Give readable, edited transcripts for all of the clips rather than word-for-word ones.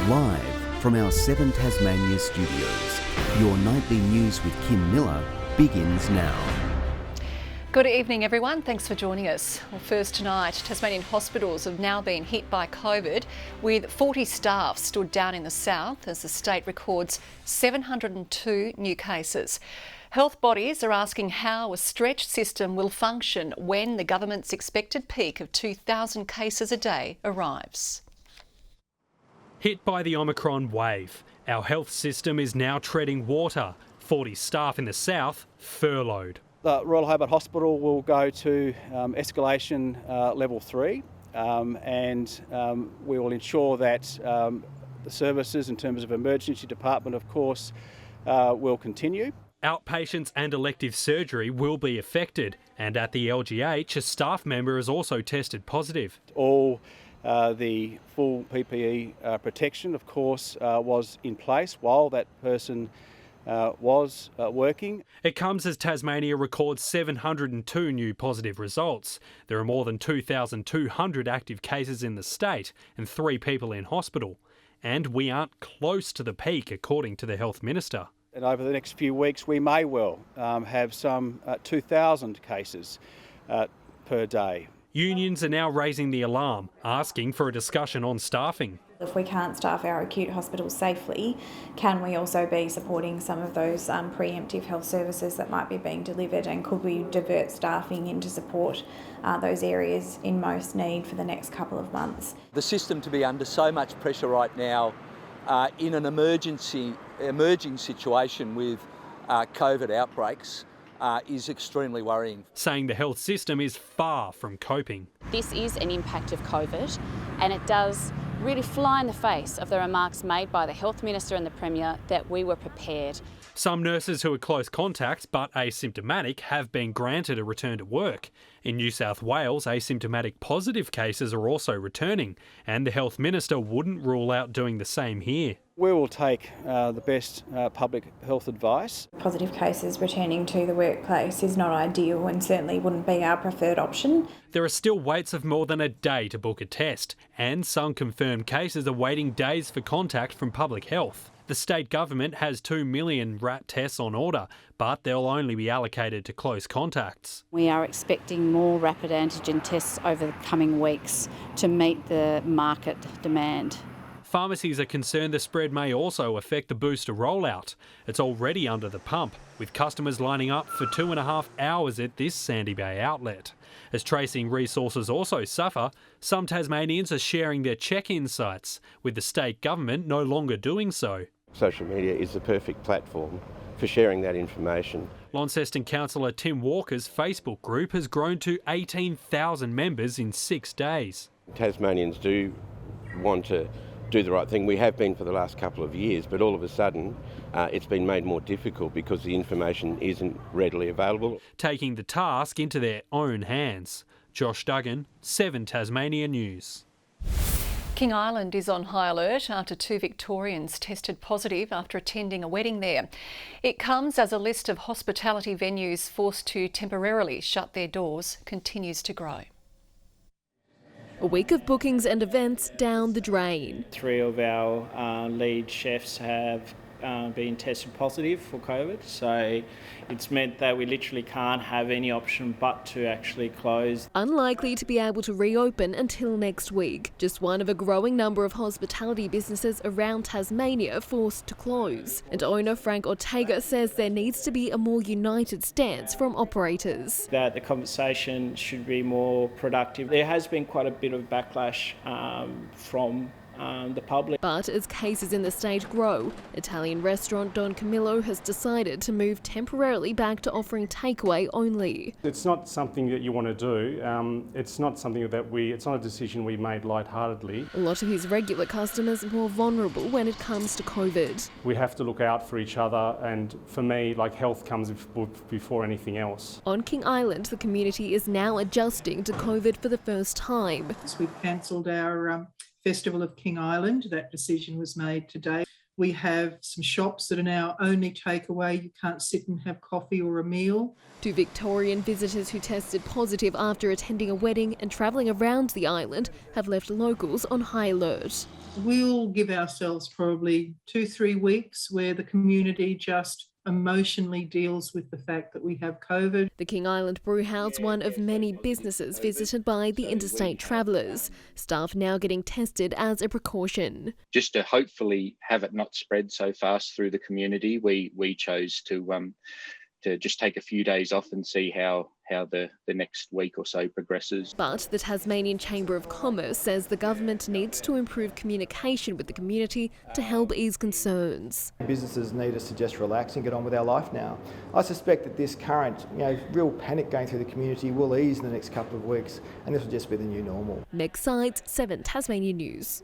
Live from our 7 Tasmania studios, your nightly news with Kim Miller begins now. Good evening everyone, thanks for joining us. Well, first tonight, Tasmanian hospitals have now been hit by COVID, with 40 staff stood down in the south as the state records 702 new cases. Health bodies are asking how a stretched system will function when the government's expected peak of 2,000 cases a day arrives. Hit by the Omicron wave, our health system is now treading water. 40 staff in the south furloughed. The Royal Hobart Hospital will go to escalation level 3 and we will ensure that the services in terms of emergency department, of course, will continue. Outpatients and elective surgery will be affected, and at the LGH a staff member has also tested positive. All the full PPE protection, of course, was in place while that person was working. It comes as Tasmania records 702 new positive results. There are more than 2,200 active cases in the state and 3 people in hospital. And we aren't close to the peak, according to the Health Minister. And over the next few weeks we may well have some 2,000 cases per day. Unions are now raising the alarm, asking for a discussion on staffing. If we can't staff our acute hospitals safely, can we also be supporting some of those preemptive health services that might be being delivered, and could we divert staffing in to support those areas in most need for the next couple of months? The system to be under so much pressure right now in an emerging situation with COVID outbreaks is extremely worrying. Saying the health system is far from coping. This is an impact of COVID, and it does really fly in the face of the remarks made by the Health Minister and the Premier that we were prepared. Some nurses who are close contacts but asymptomatic have been granted a return to work. In New South Wales, asymptomatic positive cases are also returning, and the Health Minister wouldn't rule out doing the same here. We will take the best public health advice. Positive cases returning to the workplace is not ideal and certainly wouldn't be our preferred option. There are still waits of more than a day to book a test, and some confirmed cases are waiting days for contact from public health. The state government has 2 million RAT tests on order, but they'll only be allocated to close contacts. We are expecting more rapid antigen tests over the coming weeks to meet the market demand. Pharmacies are concerned the spread may also affect the booster rollout. It's already under the pump, with customers lining up for 2.5 hours at this Sandy Bay outlet. As tracing resources also suffer, some Tasmanians are sharing their check-in sites, with the state government no longer doing so. Social media is the perfect platform for sharing that information. Launceston councillor Tim Walker's Facebook group has grown to 18,000 members in 6 days. Tasmanians do want to do the right thing. We have been for the last couple of years, but all of a sudden it's been made more difficult because the information isn't readily available. Taking the task into their own hands. Josh Duggan, 7 Tasmania News. King Island is on high alert after 2 Victorians tested positive after attending a wedding there. It comes as a list of hospitality venues forced to temporarily shut their doors continues to grow. A week of bookings and events down the drain. 3 of our lead chefs have been tested positive for COVID, so it's meant that we literally can't have any option but to actually close. Unlikely to be able to reopen until next week. Just one of a growing number of hospitality businesses around Tasmania forced to close. And owner Frank Ortega says there needs to be a more united stance from operators. That the conversation should be more productive. There has been quite a bit of backlash from the public. But as cases in the state grow, Italian restaurant Don Camillo has decided to move temporarily back to offering takeaway only. It's not something that you want to do. It's not something that it's not a decision we made lightheartedly. A lot of his regular customers are more vulnerable when it comes to COVID. We have to look out for each other, and for me, health comes before anything else. On King Island, the community is now adjusting to COVID for the first time. We've cancelled our Festival of King Island. That decision was made today. We have some shops that are now only takeaway. You can't sit and have coffee or a meal. 2 Victorian visitors who tested positive after attending a wedding and travelling around the island have left locals on high alert. We'll give ourselves probably 2-3 weeks where the community just emotionally deals with the fact that we have COVID. The King Island Brewhouse, one of many businesses visited by the interstate travellers. Staff now getting tested as a precaution. Just to hopefully have it not spread so fast through the community, we chose to just take a few days off and see how the next week or so progresses. But the Tasmanian Chamber of Commerce says the government needs to improve communication with the community to help ease concerns. Businesses need us to just relax and get on with our life now. I suspect that this current, real panic going through the community will ease in the next couple of weeks, and this will just be the new normal. Meg Sides, 7 Tasmania News.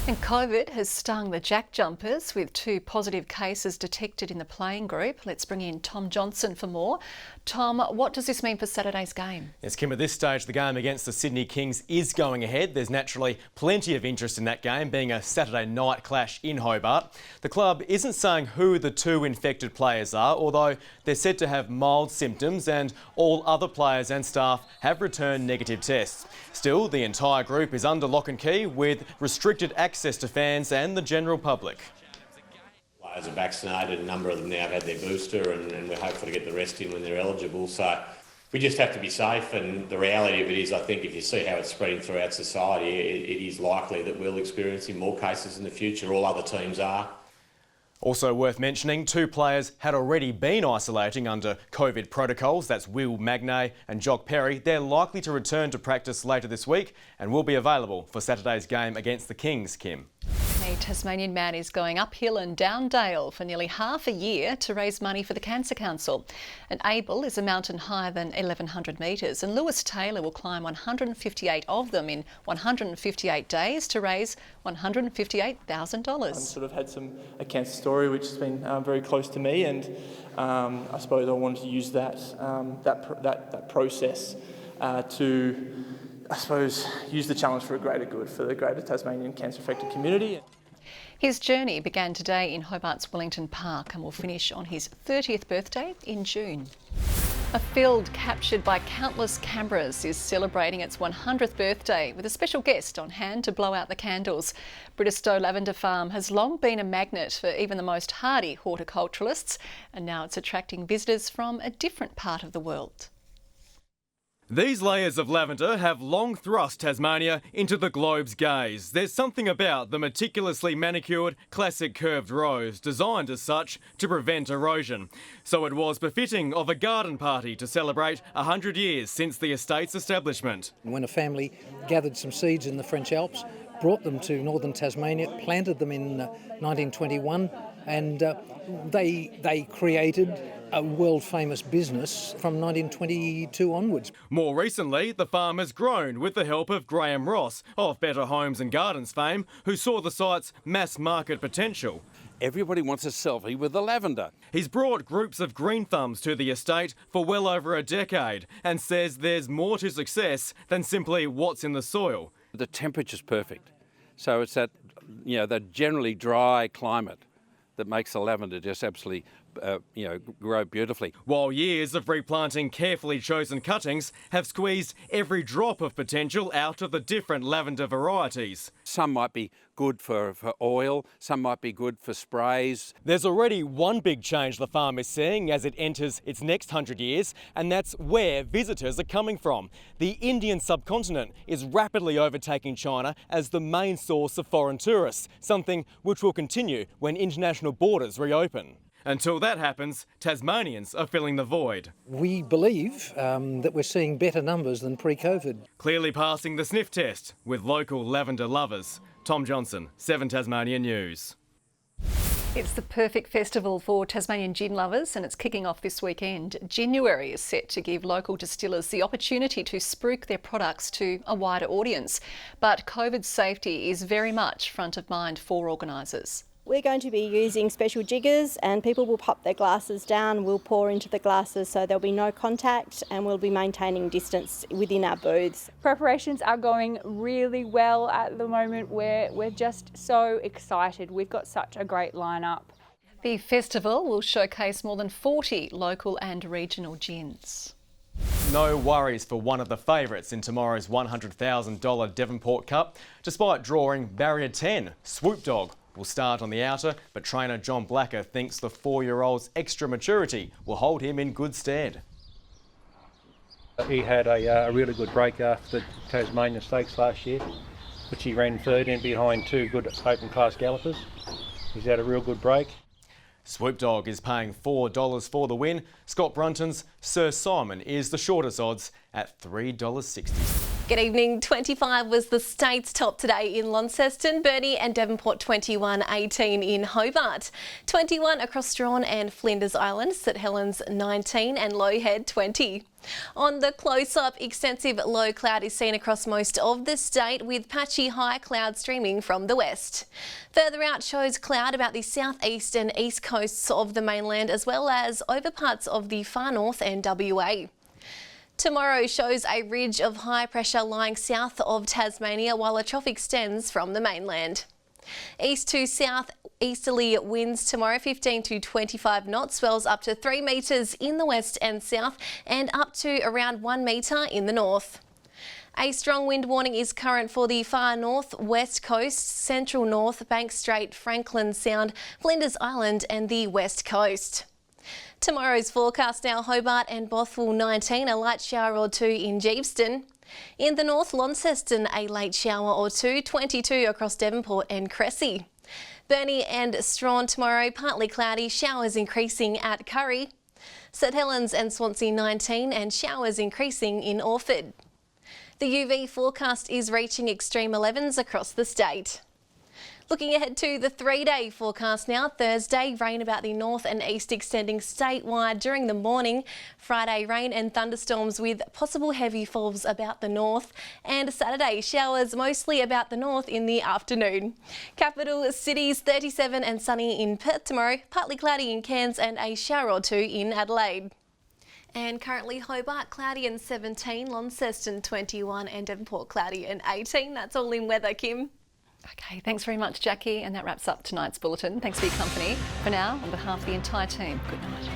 And COVID has stung the Jack Jumpers with 2 positive cases detected in the playing group. Let's bring in Tom Johnson for more. Tom, what does this mean for Saturday's game? Yes, Kim, at this stage the game against the Sydney Kings is going ahead. There's naturally plenty of interest in that game, being a Saturday night clash in Hobart. The club isn't saying who the 2 infected players are, although they're said to have mild symptoms and all other players and staff have returned negative tests. Still, the entire group is under lock and key with restricted access to fans and the general public. Players are vaccinated, a number of them now have had their booster, and we're hopeful to get the rest in when they're eligible. So we just have to be safe, and the reality of it is, I think if you see how it's spreading throughout society, it is likely that we'll experience more cases in the future. All other teams are. Also worth mentioning, 2 players had already been isolating under COVID protocols. That's Will Magnay and Jock Perry. They're likely to return to practice later this week and will be available for Saturday's game against the Kings, Kim. A Tasmanian man is going uphill and down dale for nearly half a year to raise money for the Cancer Council. And Abel is a mountain higher than 1,100 metres, and Lewis Taylor will climb 158 of them in 158 days to raise $158,000. Sort of had a cancer story which has been very close to me, and I suppose I wanted to use that process to, I suppose, use the challenge for a greater good, for the greater Tasmanian cancer-affected community. His journey began today in Hobart's Wellington Park and will finish on his 30th birthday in June. A field captured by countless cameras is celebrating its 100th birthday with a special guest on hand to blow out the candles. BRIDESTOWE Lavender Farm has long been a magnet for even the most hardy horticulturalists, and now it's attracting visitors from a different part of the world. These layers of lavender have long thrust Tasmania into the globe's gaze. There's something about the meticulously manicured, classic curved rows, designed as such to prevent erosion. So it was befitting of a garden party to celebrate 100 years since the estate's establishment. When a family gathered some seeds in the French Alps, brought them to northern Tasmania, planted them in 1921, and they created a world-famous business from 1922 onwards. More recently, the farm has grown with the help of Graham Ross of Better Homes and Gardens fame, who saw the site's mass market potential. Everybody wants a selfie with the lavender. He's brought groups of green thumbs to the estate for well over a decade and says there's more to success than simply what's in the soil. The temperature's perfect, so it's that, the generally dry climate that makes the lavender just absolutely grow beautifully. While years of replanting carefully chosen cuttings have squeezed every drop of potential out of the different lavender varieties. Some might be good for oil, some might be good for sprays. There's already one big change the farm is seeing as it enters its next 100 years, and that's where visitors are coming from. The Indian subcontinent is rapidly overtaking China as the main source of foreign tourists, something which will continue when international borders reopen. Until that happens, Tasmanians are filling the void. We believe that we're seeing better numbers than pre-COVID. Clearly passing the sniff test with local lavender lovers. Tom Johnson, 7 Tasmania News. It's the perfect festival for Tasmanian gin lovers, and it's kicking off this weekend. Ginuary is set to give local distillers the opportunity to spruik their products to a wider audience. But COVID safety is very much front of mind for organisers. We're going to be using special jiggers, and people will pop their glasses down, we'll pour into the glasses so there'll be no contact, and we'll be maintaining distance within our booths. Preparations are going really well at the moment. We're just so excited. We've got such a great lineup. The festival will showcase more than 40 local and regional gins. No worries for one of the favourites in tomorrow's $100,000 Devonport Cup. Despite drawing barrier 10, Swoop Dog will start on the outer, but trainer John Blacker thinks the 4-year-old's extra maturity will hold him in good stead. He had a really good break after the Tasmania Stakes last year, which he ran third in behind 2 good open class gallopers. He's had a real good break. Swoop Dog is paying $4 for the win. Scott Brunton's Sir Simon is the shortest odds at $3.60. Good evening. 25 was the state's top today in Launceston, Burnie and Devonport 21.18 in Hobart. 21 across Strahan and Flinders Island, St Helens 19 and Low Head 20. On the close-up, extensive low cloud is seen across most of the state with patchy high cloud streaming from the west. Further out shows cloud about the southeast and east coasts of the mainland as well as over parts of the far north and WA. Tomorrow shows a ridge of high pressure lying south of Tasmania while a trough extends from the mainland. East to south easterly winds tomorrow 15 to 25 knots, swells up to 3 metres in the west and south and up to around 1 metre in the north. A strong wind warning is current for the far north, west coast, central north, Banks Strait, Franklin Sound, Flinders Island and the west coast. Tomorrow's forecast now: Hobart and Bothwell 19, a light shower or 2 in Jeeveston. In the north, Launceston, a late shower or 2, 22 across Devonport and Cressy. Burnie and Strahan tomorrow, partly cloudy, showers increasing at Curry. St Helens and Swansea 19 and showers increasing in Orford. The UV forecast is reaching extreme 11s across the state. Looking ahead to the 3-day forecast now: Thursday, rain about the north and east extending statewide during the morning. Friday, rain and thunderstorms with possible heavy falls about the north. And Saturday, showers mostly about the north in the afternoon. Capital cities 37 and sunny in Perth tomorrow, partly cloudy in Cairns and a shower or 2 in Adelaide. And currently Hobart cloudy and 17, Launceston 21 and Devonport cloudy and 18. That's all in weather, Kim. Okay, thanks very much, Jackie. And that wraps up tonight's bulletin. Thanks for your company. For now, on behalf of the entire team, good night.